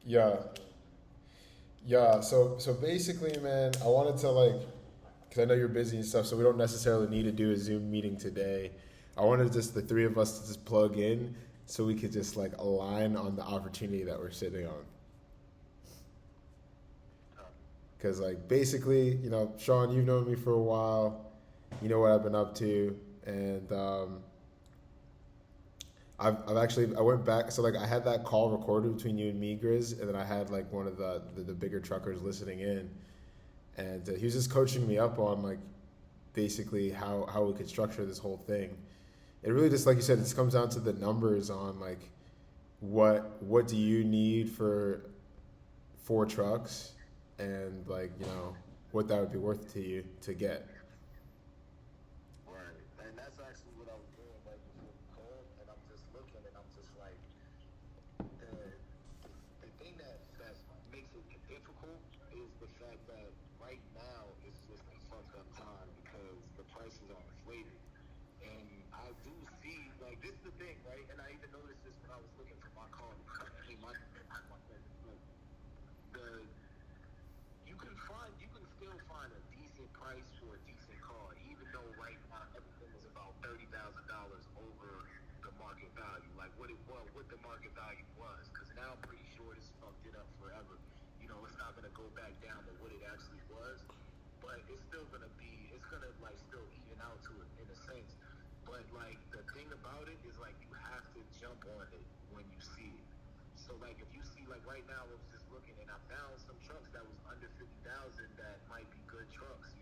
Yeah, yeah. So basically, man, I wanted to like, because I know you're busy and stuff, so we don't necessarily need to do a Zoom meeting today. I wanted just the three of us to just plug in so we could just like align on the opportunity that we're sitting on. Because like basically, Sean, you've known me for a while. You know what I've been up to, and I've actually I went back. So like I had that call recorded between you and me, Griz, and then I had like one of the bigger truckers listening in, and he was just coaching me up on like basically how we could structure this whole thing. It really just like you said, it just comes down to the numbers on like what do you need for four trucks, and like what that would be worth to you to get. Right. And that's actually what I was doing right before the call. And I'm just looking and I'm just like, the the thing that makes it difficult is the fact that right now it's just a fucked up time because the prices are inflated. And I do see like this is the thing, right? And I even noticed this when I was looking for my car. I mean my the you can still find a decent price for a decent car, even though right now everything is about $30,000 over the market value, like what the market value was. Because now I'm pretty sure this fucked it up forever. It's not gonna go back down to what it actually was, but it's still gonna be, it's gonna like still even out to it in a sense. But like the thing about it is like you have to jump on it when you see it. So like if you see like right now I was just looking and I found some trucks that was under 50,000 that might be good trucks,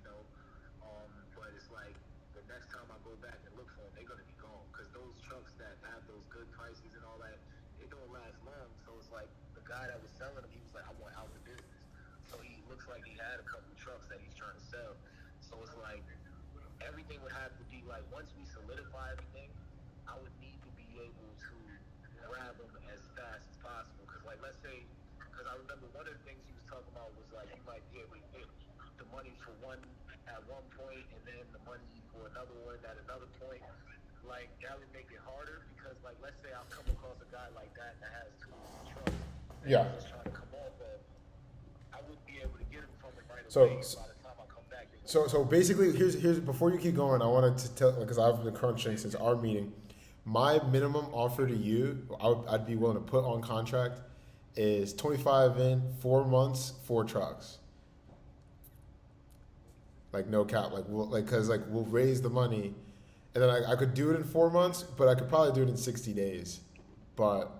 but it's like the next time I go back and look for them, they're gonna be gone because those trucks that have those good prices and all that, it don't last long. So it's like the guy that was selling them, he was like, I want out the business. So he looks like he had a couple trucks that he's trying to sell. So it's like everything would have to be like once we solidify everything, I would need to be able to grab them as fast as possible. Because like let's say, because I remember one of the things he was talking about was like you might be able to get the money for one at one point and then the money for another one at another point. Like that would make it harder because like let's say I'll come across a guy like that has two trucks that Yeah. he's just trying to come off of. I wouldn't be able to get him from him right So away. And by the time I come back, they would. so basically, here's before you keep going, I wanted to tell because I've been crunching since our meeting. My minimum offer to you, I'd be willing to put on contract, is 25 in 4 months, four trucks. Like no cap, like we'll like because like we'll raise the money, and then I could do it in 4 months, but I could probably do it in 60 days. But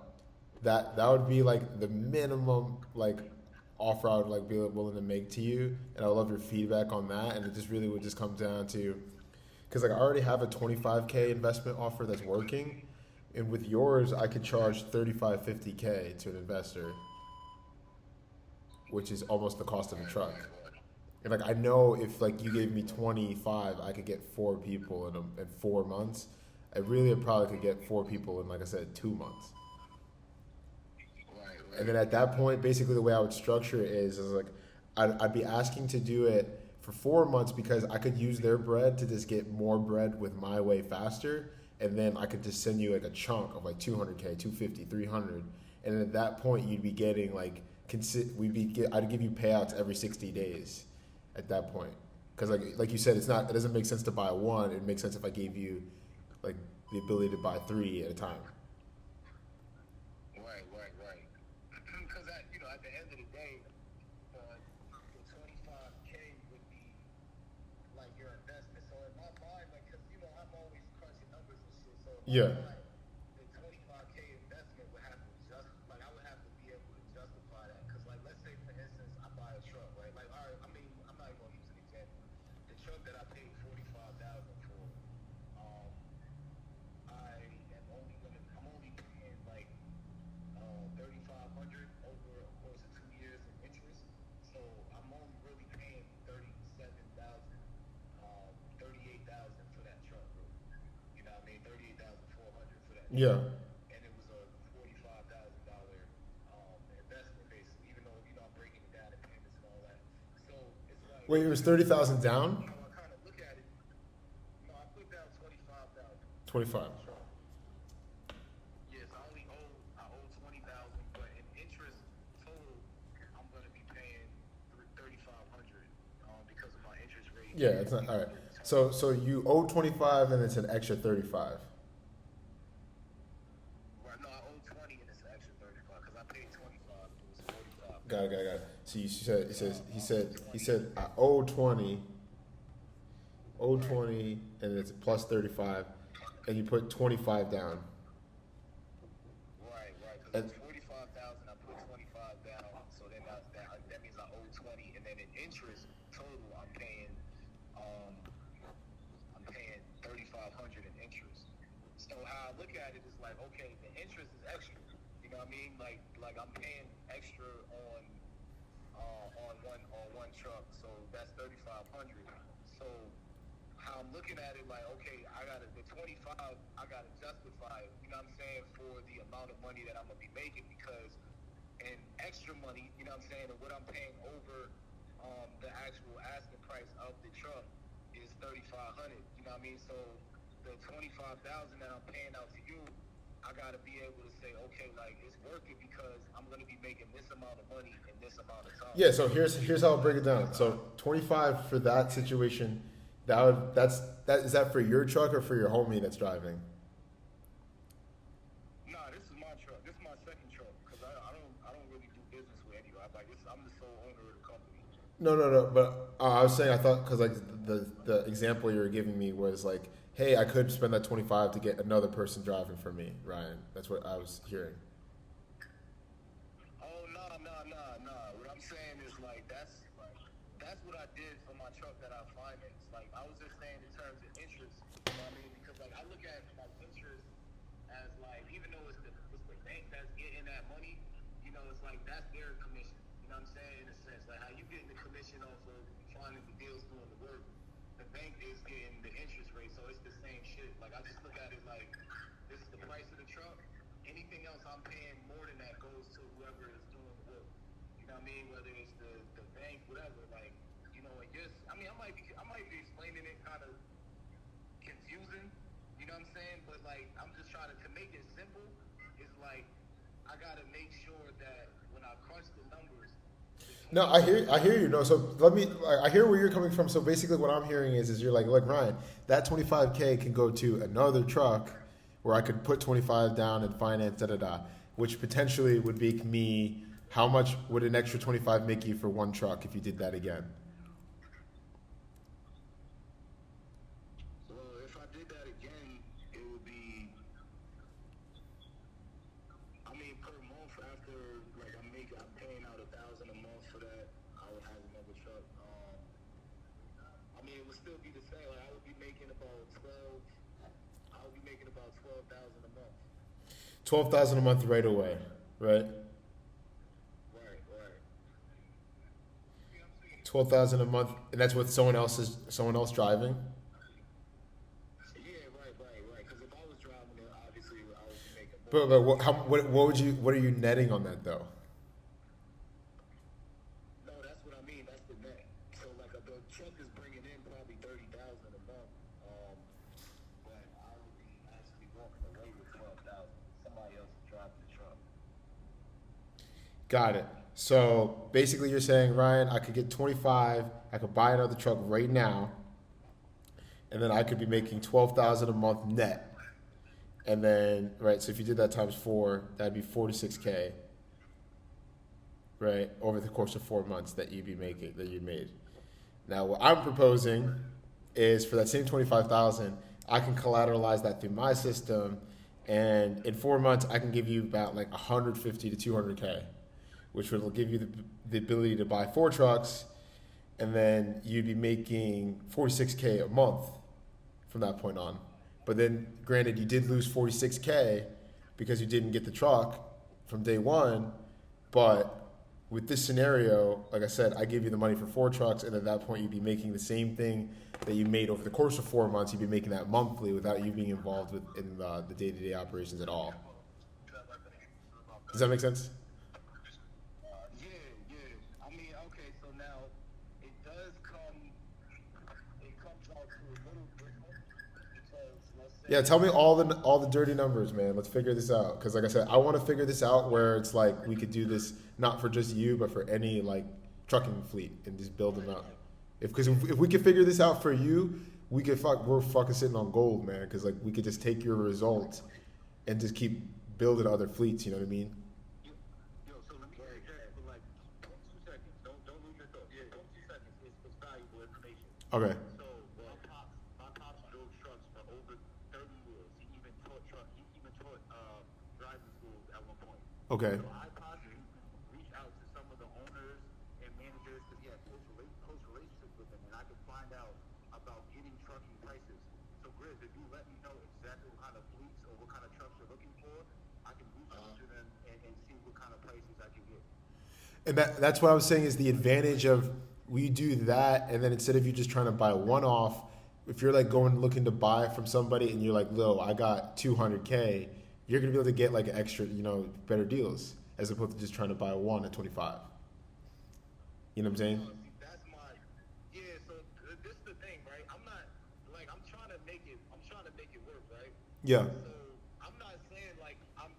that would be like the minimum like offer I would like be willing to make to you, and I would love your feedback on that. And it just really would just come down to because like I already have a 25K investment offer that's working, and with yours I could charge 35 50K to an investor, which is almost the cost of a truck. And like I know if like you gave me 25, I could get four people in 4 months. I really probably could get four people in, like I said, 2 months. Right, And then right. at that point, basically the way I would structure it is like I'd be asking to do it for 4 months because I could use their bread to just get more bread with my way faster, and then I could just send you like a chunk of like 200K, 250, 300, and at that point you'd be getting like I'd give you payouts every 60 days at that point. Because like you said, it doesn't make sense to buy one. It makes sense if I gave you like the ability to buy three at a time. Right. Because at the end of the day, the 25K would be like your investment. So in my mind, like, because I'm always crunching numbers and shit. So in my Yeah. mind, the 25K investment would have to like I would have to be able to justify that. Because like let's say for instance, I buy a truck, right? Like all right, I mean I'm not even gonna use an example. The truck that I paid 45,000 for, um, I'm only paying like 3,500 over a course of 2 years in interest. So I'm only really paying 37,000, 38,000 for that truck, bro. You know what I mean? 38,400 for that Yeah. truck, and it was a $45,000 investment, basically. Even though I'm breaking it down in payments and all that. So it's like Wait, it was 30,000 down. how I kind of look at it. I put down 25,000 for 25. the truck. Yes, I owe 20,000, but in interest total Yeah, it's not all right. So you owe 25 and it's an extra 35. Right, no, I owe 20 and it's an extra 35 because I paid 25. It was 45. Got it. So you said he said I owe 20, and it's plus 35, and you put 25 down. Right, because And it's 45,000. I put 25 down, so then that means I owe 20, and then in interest total, I'm paying 3,500 in interest. So how I look at it is like, okay, the interest is extra. You know what I mean? Like I'm paying extra on one truck, so that's 3,500. So how I'm looking at it, like, okay, the 25, I gotta justify it, you know what I'm saying, for the amount of money that I'm gonna be making, because in extra money, you know what I'm saying, and what I'm paying over the actual asking price of the truck is 3,500. You know what I mean? So the 25,000 that I'm paying out to you, I gotta be able to say, okay, like, it's worth it because I'm gonna be making this amount of money in this amount of time. yeah, so here's how I'll break it down. So 25 for that situation. Is that for your truck or for your homie that's driving? Nah, this is my truck. This is my second truck because I don't really do business with anyone. I'm the sole owner of the company. No. But I was saying I thought because like the example you were giving me was like, hey, I could spend that 25 to get another person driving for me, Ryan. That's what I was hearing. Oh, nah. What I'm saying is like that's what I did for my truck that I financed. Like I was just saying in terms of interest. You know what I mean? Because like I look at like interest as like, even though it's the bank that's getting that money, you know, it's like that's their commission. You know what I'm saying? In a sense, like how you getting the commission off of finding the deals, doing the work. The bank is getting the interest rate, so it's the same shit. Like I just look at it like this is the price of the truck. Anything else I'm paying more than that goes to whoever is doing the work. You know what I mean? Whether it's the bank, whatever. Like, you know, I guess I might be explaining it kind of confusing. You know what I'm saying? But like I'm just trying to make it simple. It's like I gotta make sure that when I crunch the numbers. No, I hear you. No, so I hear where you're coming from. So basically, what I'm hearing is you're like, look, Ryan, that 25K can go to another truck, where I could put 25 down and finance which potentially would make me. How much would an extra 25 make you for one truck if you did that again? Well, if I did that again, it would be. I mean, per month after, like I'm paying out $1,000 a month for that. I would have another truck. I mean, it would still be the same. Like I would be making about 12. I would be making about 12,000 a month. 12,000 a month right away, right? Right. 12,000 a month, and that's with someone else driving. Yeah, right. Because if I was driving it, obviously I would be making more. But what are you netting on that though? No, that's what I mean. That's the net. So like the truck is bringing in probably 30,000 a month. But I would be actually walking away with 12,000. Somebody else is driving the truck. Got it. So basically, you're saying, Ryan, I could get 25. I could buy another truck right now, and then I could be making 12,000 a month net. And then, right, so if you did that times 4, that'd be 46K, right, over the course of 4 months that you made. Now, what I'm proposing is for that same 25,000, I can collateralize that through my system, and in 4 months, I can give you about like 150 to 200K, which will give you the ability to buy 4 trucks, and then you'd be making 46K a month from that point on. But then, granted, you did lose 46K because you didn't get the truck from day one. But with this scenario, like I said, I give you the money for 4 trucks, and at that point, you'd be making the same thing that you made over the course of 4 months. You'd be making that monthly without you being involved in the day-to-day operations at all. Does that make sense? Yeah. I mean, okay, so now it comes out to a little different because let's say. Yeah, tell me all the dirty numbers, man. Let's figure this out. Because like I said, I want to figure this out where it's like we could do this not for just you, but for any like trucking fleet and just build them out. If we could figure this out for you, we're fucking sitting on gold, man. Because like we could just take your results and just keep building other fleets. You know what I mean? Yo, so let me say that for like 2 seconds. Don't lose your thought. Yeah, 2 seconds. It's valuable information. Okay. So my pops drove trucks for over 30 years. He even taught driving schools at one point. Okay. So I possibly reach out to some of the owners and managers because he had close relationships with them, and I could find out about getting trucking prices. So Griz, if you let me know exactly what kind of fleets or what kind of trucks you're looking for, I can reach out to them and see what kind of prices I can get. And that's what I was saying is the advantage of we do that, and then instead of you just trying to buy one off, if you're like going looking to buy from somebody and you're like, "Lo, I got 200K," you're gonna be able to get like extra, better deals as opposed to just trying to buy one at 25. You know what I'm saying? That's my So this is the thing, right? I'm not like I'm trying to make it work, right? Yeah. So I'm not saying like I'm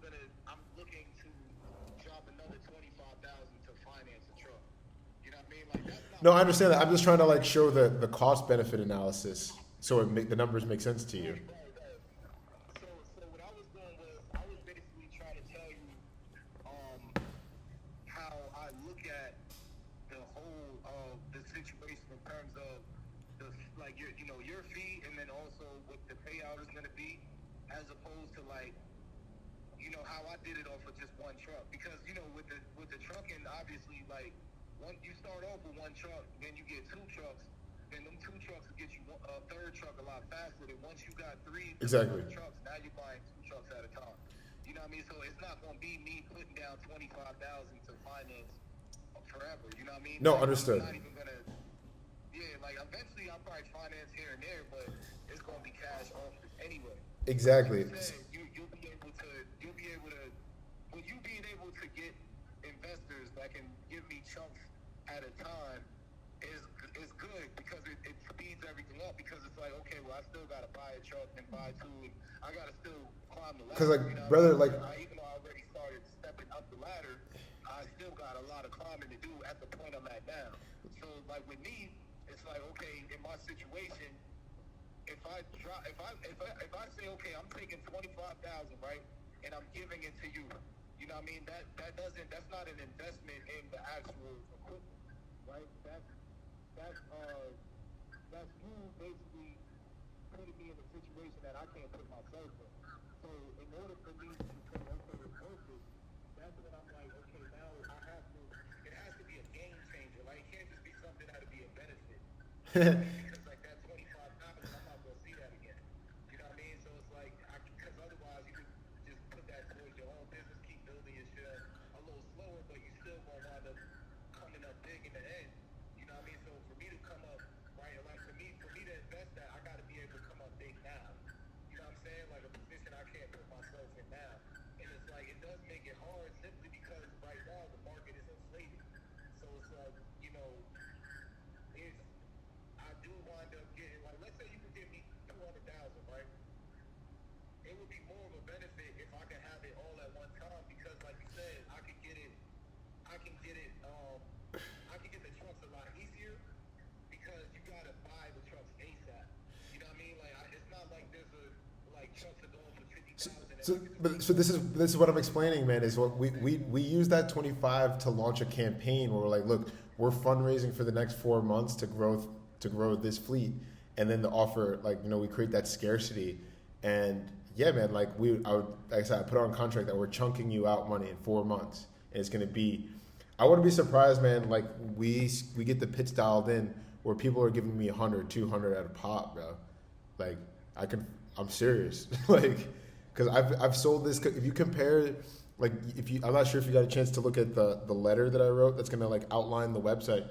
looking to drop another 25,000 to finance a truck. You know what I mean? Like that's not. No, I understand that. I'm just trying to like show the cost benefit analysis so the numbers make sense to you. So what I was doing was I was basically trying to tell you how I look at the whole of the situation in terms of your fee, and then also what the payout is going to be, as opposed to like how I did it off of just one truck. Because with the trucking, obviously, like you start off with one truck, then you get two trucks, then them two trucks will get you a third truck a lot faster. Than once you got three Exactly. trucks, now you're buying two trucks at a time. You know what I mean? So it's not going to be me putting down 25,000 to finance forever. You know what I mean? No, like, understood. I'm not even gonna. Yeah, like eventually I'll probably finance here and there, but it's going to be cash offers anyway. Exactly. Like you said, you'll be able to with you being able to get investors that can give me chunks at a time is good because it speeds everything up. Because it's like, okay, well I still got to buy a truck and buy two, and I got to still climb the ladder. Because like, brother, like. Even though I already started stepping up the ladder, I still got a lot of climbing to do at the point I'm at now. So like with me, it's like, okay, in my situation, if I say, okay, I'm taking 25,000, right, and I'm giving it to you, you know what I mean? That's not an investment in the actual equipment, right? That's you basically putting me in a situation that I can't put myself in. So in order for me to say, okay, it's worth it, that's when I'm like, okay, now it has to be a game changer. Like, it can't just be something that'll be a benefit. Because like that 25,000, I'm not gonna see that again. You know what I mean? So it's like, because otherwise you could just put that towards your own business, keep building your shit a little slower, but you still gonna wind up coming up big in the end. You know what I mean? So for me to come up, right, like for me to invest that, I gotta be able to come up big now. You know what I'm saying? Like a position I can't put myself in now. And it's like, it does make it hard simply because right now the market is inflated. So it's like, if I do wind up getting, like, let's say you could give me 200,000, right? It would be more of a benefit if I could have it all at one time because, like you said, I can get the trucks a lot easier because you gotta buy the trucks ASAP. You know what I mean? Like, it's not like there's trucks are going for 50,000. So this is what I'm explaining, man. Is what we use that 25 to launch a campaign where we're like, look, we're fundraising for the next 4 months to grow this fleet, and then the offer, like, we create that scarcity, and yeah, man, like I said, I put on contract that we're chunking you out money in 4 months, and it's gonna be. I wouldn't be surprised, man. Like we get the pitch dialed in where people are giving me 100, 200 at a pop, bro. Like I'm serious, like, because I've sold this. If you compare, like, I'm not sure if you got a chance to look at the letter that I wrote that's gonna like outline the website.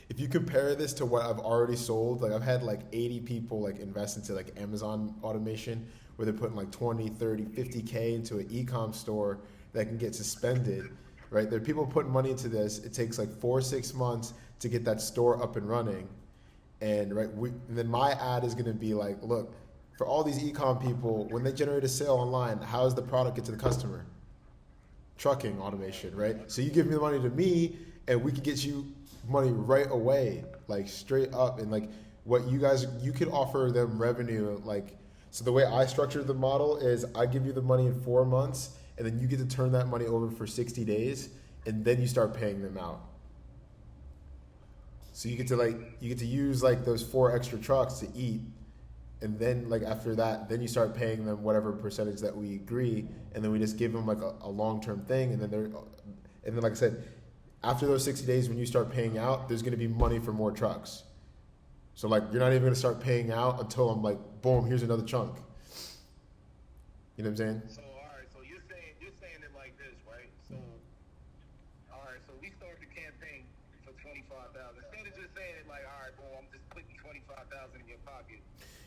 If you compare this to what I've already sold, like I've had like 80 people like invest into like Amazon automation where they're putting like 20, 30, 50K into an e-com store that can get suspended, right? There are people putting money into this. It takes like 4 or 6 months to get that store up and running. And and then my ad is gonna be like, look, for all these e-com people, when they generate a sale online, how does the product get to the customer? Trucking automation, right? So you give me the money to me, and we could get you money right away, like straight up. And like what you could offer them revenue, like, so the way I structured the model is I give you the money in 4 months, and then you get to turn that money over for 60 days, and then you start paying them out. So you get to use like those 4 extra trucks to eat, and then like after that, then you start paying them whatever percentage that we agree, and then we just give them like a long-term thing, and then like I said, after those 60 days, when you start paying out, there's going to be money for more trucks. So like you're not even going to start paying out until I'm like, boom, here's another chunk. You know what I'm saying? So all right, so you're saying it like this, right? So all right, so we start the campaign for 25,000. Instead of just saying it like, all right, boom, I'm just putting 25,000 in your pocket.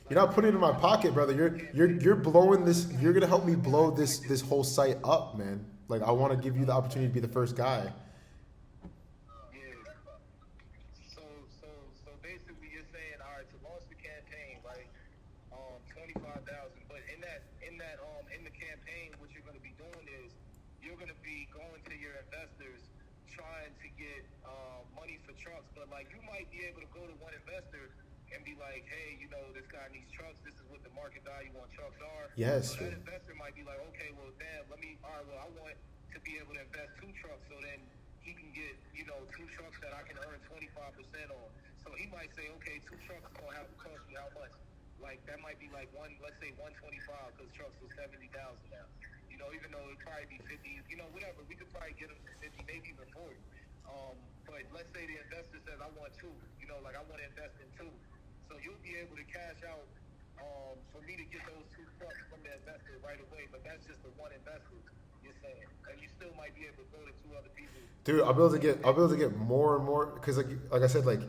You're not putting it in my pocket, brother. You're blowing this. You're gonna help me blow this whole site up, man. Like I want to give you the opportunity to be the first guy. Yeah. So basically, you're saying, all right, to launch the campaign, right? 25,000. But in the campaign, what you're gonna be doing is you're gonna be going to your investors, trying to get money for trucks. But like you might be able to go to one investor and be like, hey, you know, this guy needs trucks. This is what the market value on trucks are. Yes. So that investor might be like, okay, well, damn, I want to be able to invest 2 trucks so then he can get, you know, 2 trucks that I can earn 25% on. So he might say, okay, 2 trucks is going to have to cost me how much? Like, that might be like let's say 125 because trucks are 70,000 now. You know, even though it'd probably be 50, you know, whatever. We could probably get them to 50, maybe even 40. But let's say the investor says, I want 2. You know, like I want to invest in 2. So you'll be able to cash out for me to get those 2 trucks from the investor right away. But that's just the one investor you're saying, and you still might be able to go to 2 other people. Dude, I'll be able to get more and more because like I said, like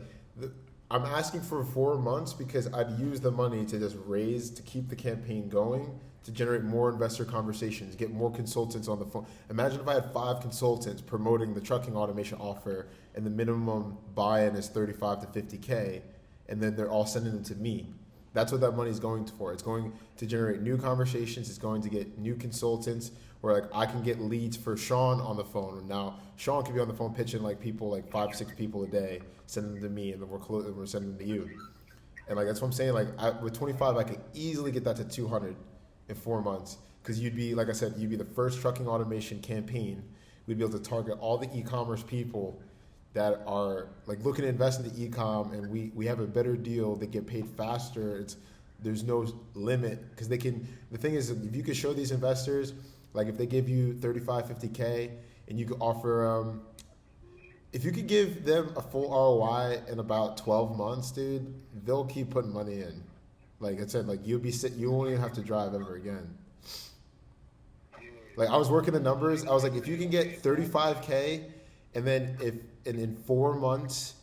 I'm asking for 4 months because I'd use the money to just raise to keep the campaign going, to generate more investor conversations, get more consultants on the phone. Imagine if I had 5 consultants promoting the trucking automation offer, and the minimum buy-in is 35 to 50K. And then they're all sending them to me. That's what that money is going for. It's going to generate new conversations. It's going to get new consultants where like I can get leads for Sean on the phone. And now Sean can be on the phone pitching like people, like 5, 6 people a day, sending them to me, and then we're sending them to you. And like that's what I'm saying. Like with 25, I could easily get that to 200 in 4 months because you'd be, like I said, you'd be the first trucking automation campaign. We'd be able to target all the e-commerce people that are like looking to invest in the e-com, and we have a better deal. They get paid faster. There's no limit because they can. The thing is, if you could show these investors, like if they give you 35, 50K, and you could offer, if you could give them a full ROI in about 12 months, dude, they'll keep putting money in. Like I said, like you won't even have to drive ever again. Like I was working the numbers. I was like, if you can get 35K, and then in 4 months,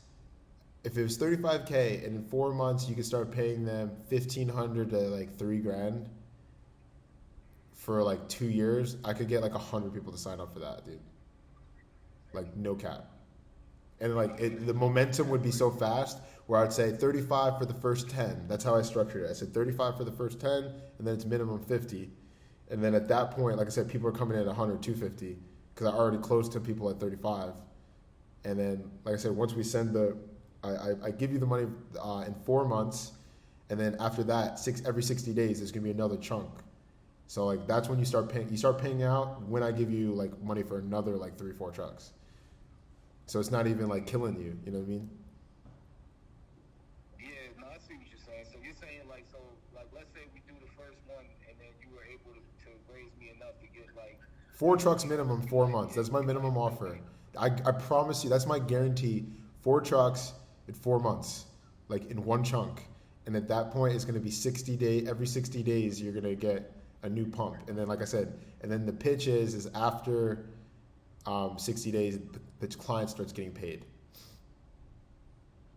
if it was 35K, and in 4 months you could start paying them $1,500 to like $3,000 for like 2 years, I could get like 100 people to sign up for that, dude. Like no cap. And like the momentum would be so fast where I'd say 35 for the first 10. That's how I structured it. I said 35 for the first 10, and then it's minimum 50. And then at that point, like I said, people are coming in at 100, 250 because I already closed to people at 35. And then, like I said, once we send I give you the money in 4 months, and then after that, every 60 days, there's gonna be another chunk. So like that's when you start paying. You start paying out when I give you like money for another like 3, 4 trucks. So it's not even like killing you. You know what I mean? Yeah, no, I see what you're saying. So you're saying like let's say we do the first one, and then you were able to raise me enough to get like 4 trucks minimum, 4 months. That's my minimum offer. I promise you, that's my guarantee. 4 trucks in 4 months, like in one chunk. And at that point, it's going to be 60 days. Every 60 days, you're going to get a new pump. And then, like I said, and then the pitch is after 60 days, the client starts getting paid.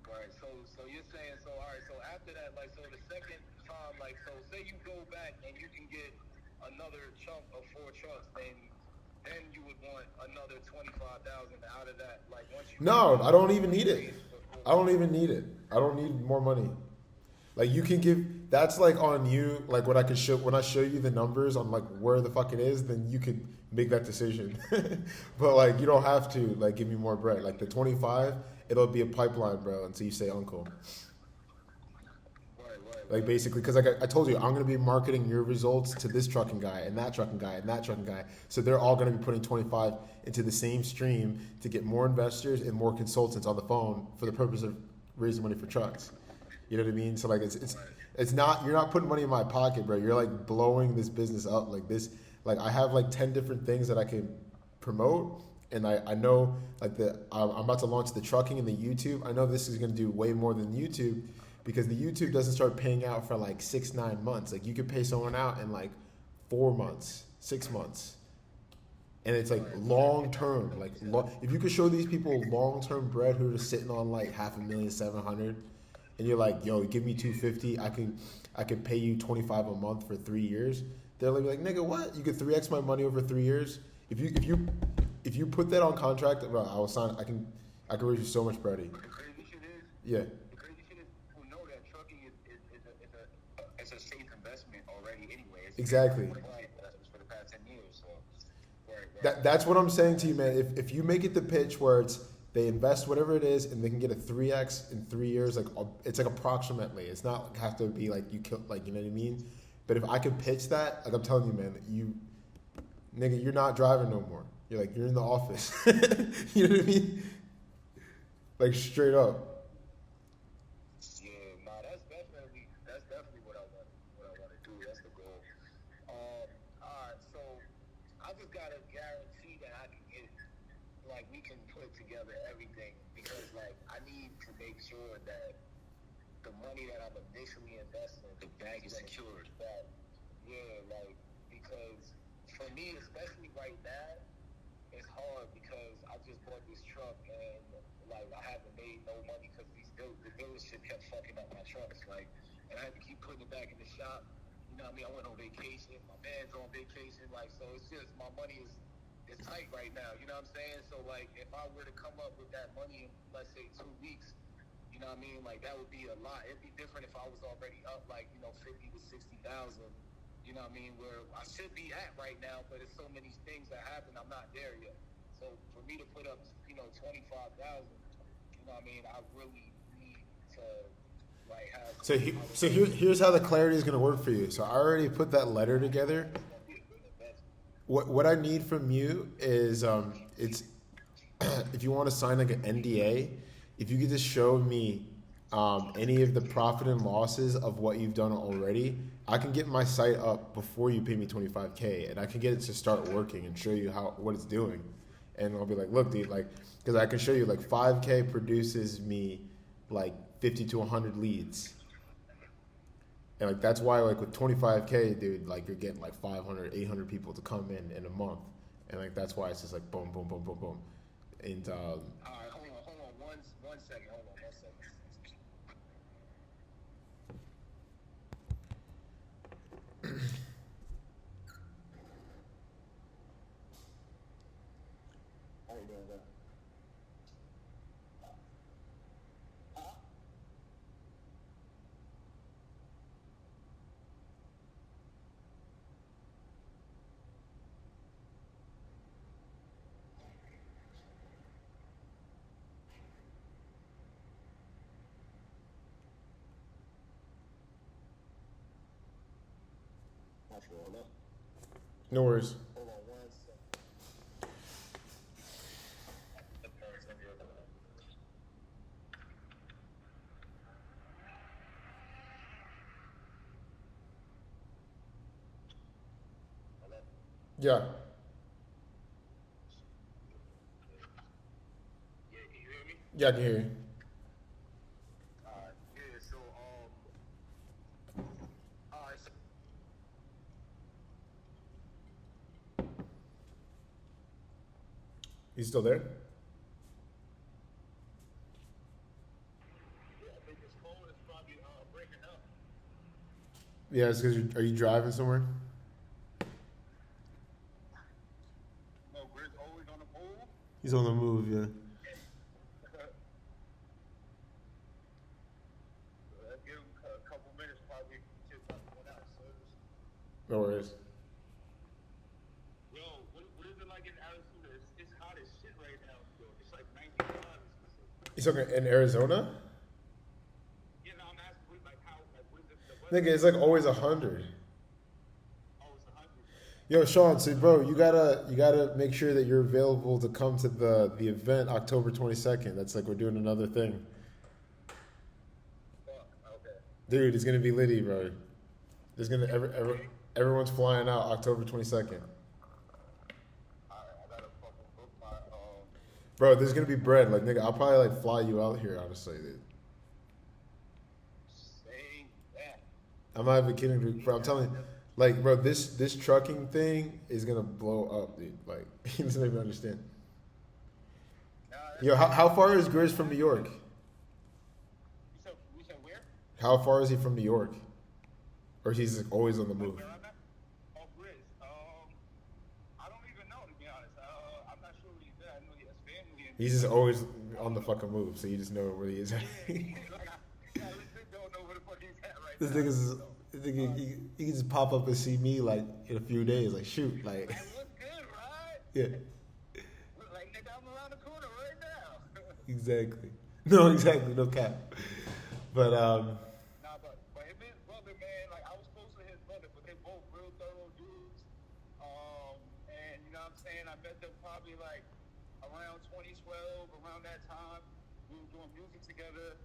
Right. So you're saying, so all right. So after that, like, so the second time, like, so say you go back and you can get another chunk of 4 trucks, then you would want another 25,000 out of that. Like once you. No, I don't even need it. I don't even need it. I don't need more money. Like you can give that's like on you. Like when I show you the numbers on like where the fuck it is, then you could make that decision. But like you don't have to like give me more bread. Like the 25, it'll be a pipeline, bro, until you say uncle. Like basically, because like I told you, I'm gonna be marketing your results to this trucking guy and that trucking guy and that trucking guy. So they're all gonna be putting 25 into the same stream to get more investors and more consultants on the phone for the purpose of raising money for trucks. You know what I mean? So like it's not, you're not putting money in my pocket, bro. You're like blowing this business up like this. Like I have like 10 different things that I can promote. And I know like I'm about to launch the trucking and the YouTube. I know this is gonna do way more than YouTube, because the YouTube doesn't start paying out for like 6-9 months. Like you could pay someone out in like 4 months, 6 months, and it's like long term. Like if you could show these people long term bread who are just sitting on like 500,000, 700, and you're like, yo, give me 250, I could pay you 25 a month for 3 years. They're like, nigga, what? You could 3x my money over 3 years. If you put that on contract, bro, I will sign. I can raise you so much bread. The crazy shit is, Yeah. it's a safe investment already anyway. Exactly. For the past 10 years. So, right. That's what I'm saying to you, man. If you make it the pitch where they invest whatever it is and they can get a 3x in 3 years, like it's like approximately. It's not like have to be like you kill, like, you know what I mean. But if I could pitch that, like I'm telling you, man, nigga, you're not driving no more. You're in the office. You know what I mean? Like straight up. That's definitely what I want to do. That's the goal. All right, so I just gotta guarantee that I can get, like, we can put together everything, because like I need to make sure that the money that I'm initially investing, the bank is secured. Like, because for me, especially right now, it's hard because I just bought this truck and like I haven't made no money because the dealership kept fucking up my trucks. Like, and I had to keep putting it back in the shop. You know what I mean? I went on vacation. My man's on vacation. Like, so it's just my money is tight right now. You know what I'm saying? So like, if I were to come up with that money in, let's say, 2 weeks, you know what I mean? Like, that would be a lot. It'd be different if I was already up like 50 to 60,000. You know what I mean? Where I should be at right now, but it's so many things that happen. I'm not there yet. So for me to put up 25,000, you know what I mean? I really need to like have. So here's how the clarity is going to work for you. So I already put that letter together. What I need from you is it's if you want to sign like an NDA, if you could just show me any of the profit and losses of what you've done already, I can get my site up before you pay me $25K, and I can get it to start working and show you what it's doing. And I'll be like, look, dude, like, because I can show you like 5K produces me like 50 to 100 leads. And like that's why like with 25K, dude, like you're getting like 500, 800 people to come in a month. And like that's why it's just like boom, boom, boom, boom, boom. And all right, hold on one second. Hold on 1 second. How you doing, bro? no worries. Hold on 1 second. Yeah. Yeah, can you hear me? Yeah, I can hear you. Yeah, so all right, so You still there? yeah, I think this phone is probably breaking up. Yeah, it's because are you driving somewhere? No, Griz always on the move. He's on the move, yeah. Give him a couple minutes, probably No worries. Yo, what is it like in Arizona? It's hot as shit right now. Yo, it's like 95 or something. You talking in Arizona? Yeah, no, I'm asking like how like what is it the Nigga, weather? it's like always 100. Oh, it's 100. Yo, Sean, so bro, you gotta make sure that you're available to come to the event October 22nd. That's like we're doing another thing. Fuck. Okay. Dude, it's gonna be litty, bro. There's gonna Okay. everyone's flying out October 22nd. Alright, I gotta fucking book my Bro, there's gonna be bread. Like nigga, I'll probably like fly you out here, honestly, dude. say that. I'm not even kidding, dude. Bro, I'm telling you, like, bro, this trucking thing is gonna blow up, dude. Like, he doesn't even understand. Nah, Yo, how far is Griz from New York? we said where? How far is he from New York? Or he's like, always on the Like move? where I'm at? Oh, Griz. I don't even know to be honest. I'm not sure where he's at. I know he has family. He's just always on the fucking move, so you just know where he is at. Like I legit don't know where the fuck he's at right This now. nigga, he can just pop up and see me like in a few days. Like, shoot, like, Like, what's good, right? yeah, Like, nigga, I'm around the corner right now. exactly. No, exactly, no cap. But Nah, but him and his brother, man, like, I was close to his brother, but they both real thorough dudes. And, you know what I'm saying? I met them probably, like, around 2012, around that time. We were doing music together.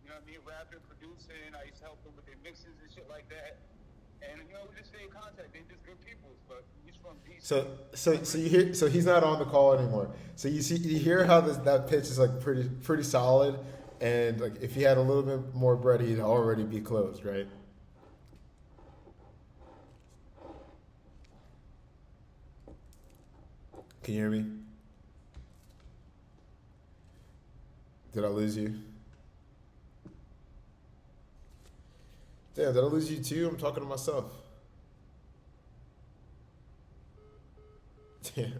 You know what I mean? Rapping, producing. I used to help them with their mixes and shit like that. And, you know, we just stay in contact. They're just good people. But he's from DC. so you hear, so he's not on the call anymore. So you hear how that pitch is like pretty solid, and like if he had a little bit more bread, he'd already be closed, right? Can you hear me? Did I lose you? Damn, did I lose you too? I'm talking to myself. Damn.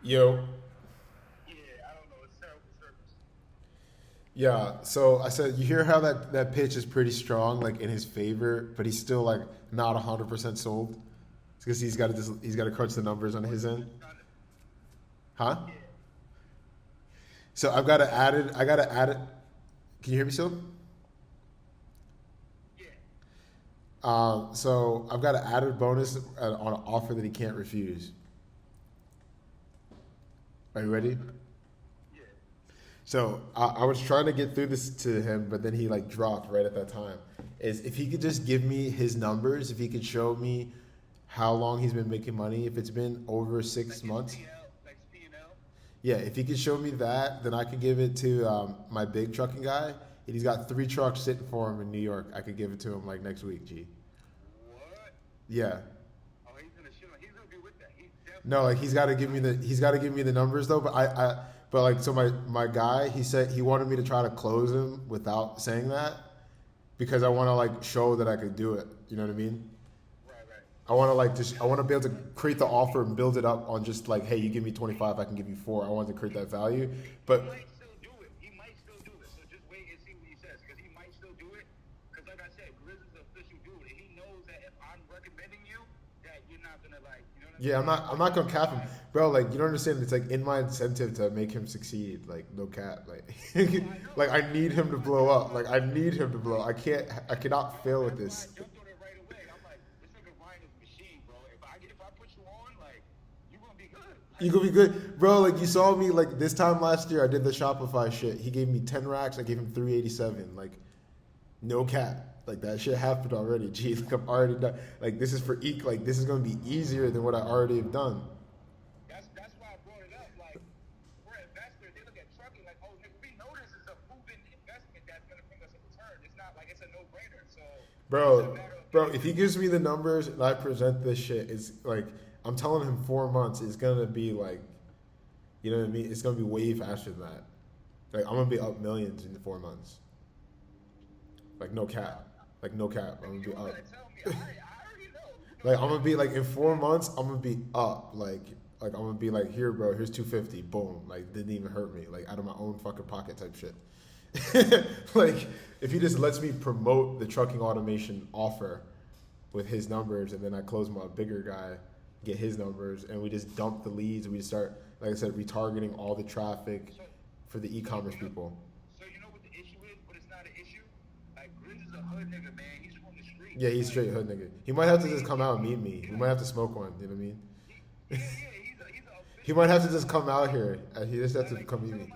Yo. Yeah, I don't know. It's terrible service. Yeah, so I said, you hear how that pitch is pretty strong, like in his favor, but he's still like not 100% sold. It's because he's got to crunch the numbers on his end, huh? Yeah. So I got to add it. Can you hear me still? Yeah. So I've got an added bonus on an offer that he can't refuse. Are you ready? Yeah. So I was trying to get through this to him, but then he like dropped right at that time. Is if he could just give me his numbers, if he could show me how long he's been making money, if it's been over 6 months. Like P&L? Yeah, if he could show me that, then I could give it to my big trucking guy. And he's got 3 trucks sitting for him in New York. I could give it to him like next week, G. What? Yeah. Oh, he's gonna shit on. He's gonna be with that. He's definitely. No, like he's got to give me the numbers though. But like so my guy, he said he wanted me to try to close him without saying that because I want to like show that I could do it. You know what I mean? Right. I want to be able to create the offer and build it up on just like, hey, you give me 25, I can give you 4. I want to create that value, but He might still do it. He might still do it. So just wait and see what he says, because he might still do it. Because like I said, Griz is an official dude, and he knows that if I'm recommending you, that you're not gonna like, you know what I mean? yeah, I'm not gonna cap him, bro. Like you don't understand. It's like in my incentive to make him succeed. Like no cap. Like like I need him to blow up. Like I need him to blow. I cannot fail with this. I jumped on it right away. I'm like, this nigga Ryan is a machine, bro. If I put you on, like, you gonna be good. You gonna be good, bro. Like you saw me like this time last year. I did the Shopify shit. He gave me 10 racks. I gave him 387. Like no cap. Like that shit happened already. Gee, like I'm already done. Like this is for like this is gonna be easier than what I already have done. That's why I brought it up. Like, we're investors. They look at trucking like, oh, nigga, we know this is a proven investment that's gonna bring us a return. It's not like it's a no-brainer. So, Bro, if he gives me the numbers and I present this shit, it's like I'm telling him 4 months is gonna be like, you know what I mean? It's gonna be way faster than that. Like I'm gonna be up millions in 4 months. Like no cap. Like no cap. I'm gonna be you up. gotta tell me. I already know. Like I'm gonna be like in 4 months, I'm gonna be up. Like Like I'm gonna be like, here, bro, here's 250, boom, like didn't even hurt me, like out of my own fucking pocket type shit. Like if he just lets me promote the trucking automation offer with his numbers, and then I close my bigger guy, get his numbers, and we just dump the leads. We just start, like I said, retargeting all the traffic for the e-commerce people. So you know what the issue is, but it's not an issue. Like Griz is a hood nigga, man. He's from the street. Yeah, he's straight hood nigga. He might have to just come out and meet me. We might have to smoke one. You know what I mean? He's a He might have to just come out here. He just has to come meet me.